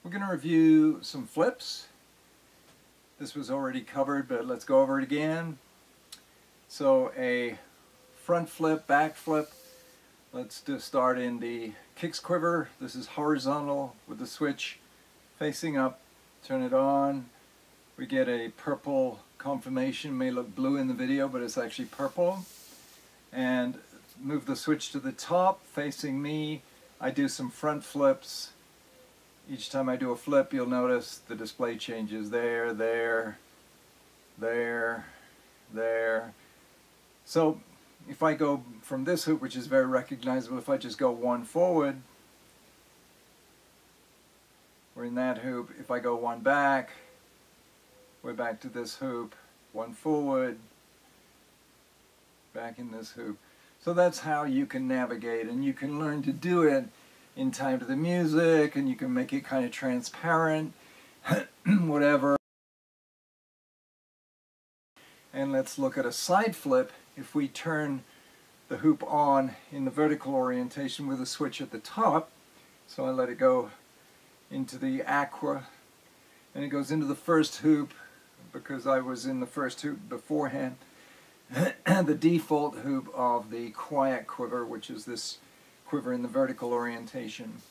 We're going to review some flips. This was already covered, but let's go over it again. So a front flip, back flip. Let's just start in the kicks quiver. This is horizontal with the switch facing up. Turn it on. We get a purple confirmation. It may look blue in the video, but it's actually purple. And move the switch to the top, facing me. I do some front flips. Each time I do a flip, you'll notice the display changes there, there, there, there. So if I go from this hoop, which is very recognizable, if I just go one forward, we're in that hoop. If I go one back, we're back to this hoop. One forward, back in this hoop. So that's how you can navigate, and you can learn to do it in time to the music, and you can make it kind of transparent, whatever. And let's look at a side flip. If we turn the hoop on in the vertical orientation with a switch at the top, so I let it go into the aqua, and it goes into the first hoop because I was in the first hoop beforehand. The default hoop of the quiet quiver, which is this quiver in the vertical orientation.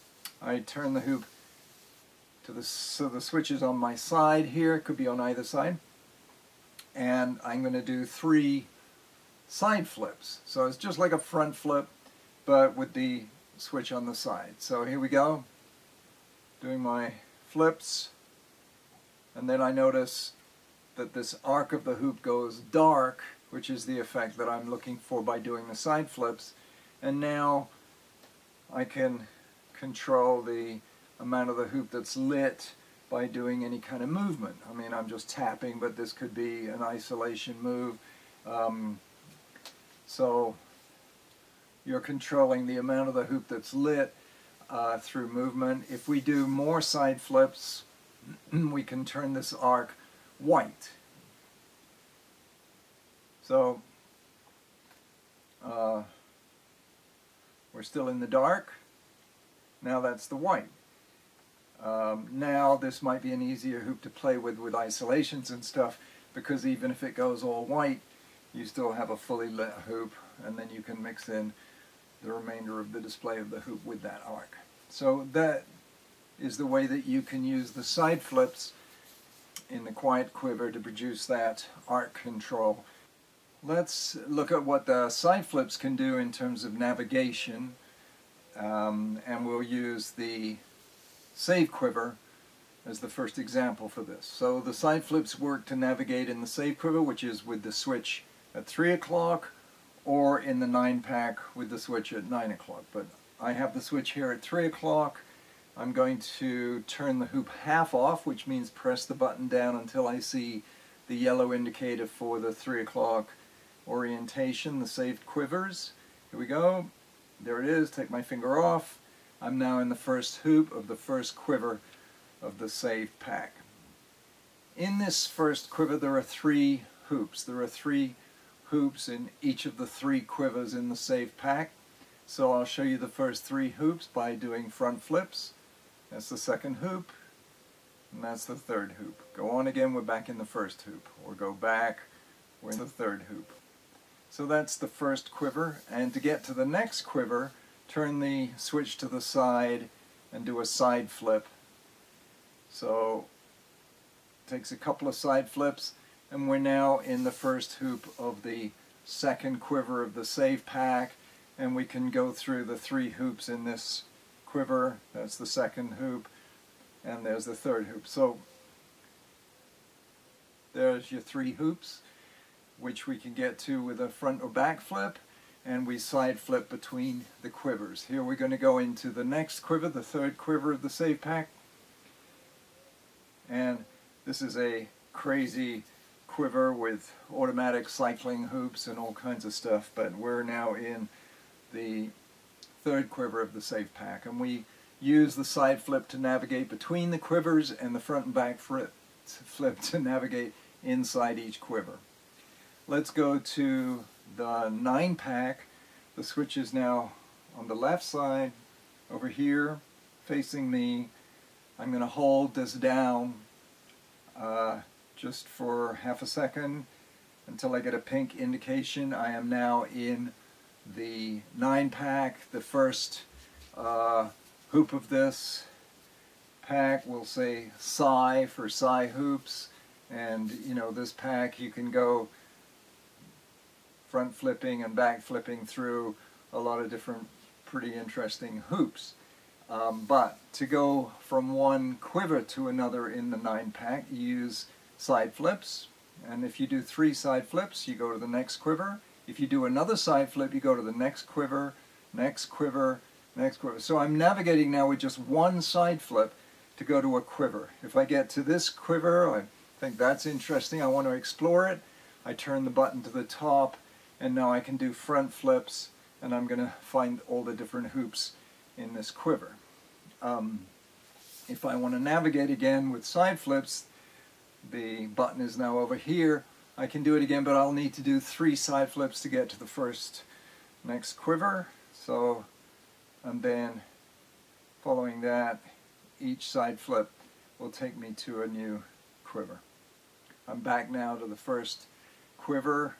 I turn the hoop to so the switch is on my side here. It could be on either side. And I'm going to do 3 side flips. So it's just like a front flip, but with the switch on the side. So here we go. Doing my flips. And then I notice that this arc of the hoop goes dark, which is the effect that I'm looking for by doing the side flips. And now I can control the amount of the hoop that's lit by doing any kind of movement. I mean, I'm just tapping, but this could be an isolation move. So you're controlling the amount of the hoop that's lit through movement. If we do more side flips, we can turn this arc white. So we're still in the dark. Now that's the white. Now this might be an easier hoop to play with isolations and stuff, because even if it goes all white, you still have a fully lit hoop, and then you can mix in the remainder of the display of the hoop with that arc. So that is the way that you can use the side flips in the quiet quiver to produce that arc control. Let's look at what the side flips can do in terms of navigation, and we'll use the save quiver as the first example for this. So the side flips work to navigate in the save quiver, which is with the switch at 3 o'clock, or in the 9-pack with the switch at 9 o'clock. But I have the switch here at 3 o'clock. I'm going to turn the hoop half off, which means press the button down until I see the yellow indicator for the 3 o'clock orientation, the saved quivers. Here we go. There it is. Take my finger off. I'm now in the first hoop of the first quiver of the saved pack. In this first quiver there are 3 hoops. There are 3 hoops in each of the 3 quivers in the saved pack. So I'll show you the first 3 hoops by doing front flips. That's the second hoop, and that's the third hoop. Go on again, we're back in the first hoop. Or go back, we're in the third hoop. So that's the first quiver, and to get to the next quiver, turn the switch to the side and do a side flip. So it takes a couple of side flips, and we're now in the first hoop of the second quiver of the save pack, and we can go through the 3 hoops in this quiver. That's the second hoop, and there's the third hoop. So there's your 3 hoops, which we can get to with a front or back flip, and we side flip between the quivers. Here we're going to go into the next quiver, the third quiver of the save pack, and this is a crazy quiver with automatic cycling hoops and all kinds of stuff, but we're now in the third quiver of the save pack, and we use the side flip to navigate between the quivers and the front and back flip to navigate inside each quiver. Let's go to the 9-pack. The switch is now on the left side over here facing me. I'm going to hold this down just for half a second until I get a pink indication. I am now in the 9-pack, the first hoop of this pack. We'll say psi for psi hoops, and you know, this pack you can go front flipping and back flipping through a lot of different pretty interesting hoops. But to go from one quiver to another in the 9-pack, you use side flips, and if you do 3 side flips, you go to the next quiver. If you do another side flip, you go to the next quiver, next quiver, next quiver. So I'm navigating now with just one side flip to go to a quiver. If I get to this quiver, I think that's interesting, I want to explore it, I turn the button to the top, and now I can do front flips, and I'm going to find all the different hoops in this quiver. If I want to navigate again with side flips, the button is now over here. I can do it again, but I'll need to do 3 side flips to get to the next quiver. So, and then following that, each side flip will take me to a new quiver. I'm back now to the first quiver.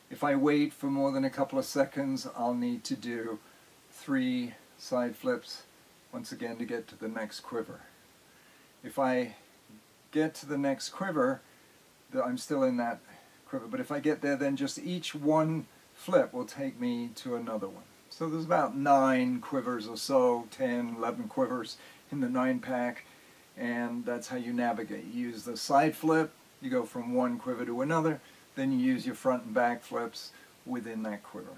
If I wait for more than a couple of seconds, I'll need to do 3 side flips once again to get to the next quiver. If I get to the next quiver, I'm still in that quiver, but if I get there, then just each one flip will take me to another one. So there's about 9 quivers or so, 10, 11 quivers in the 9-pack, and that's how you navigate. You use the side flip, you go from one quiver to another, then you use your front and back flips within that quiver.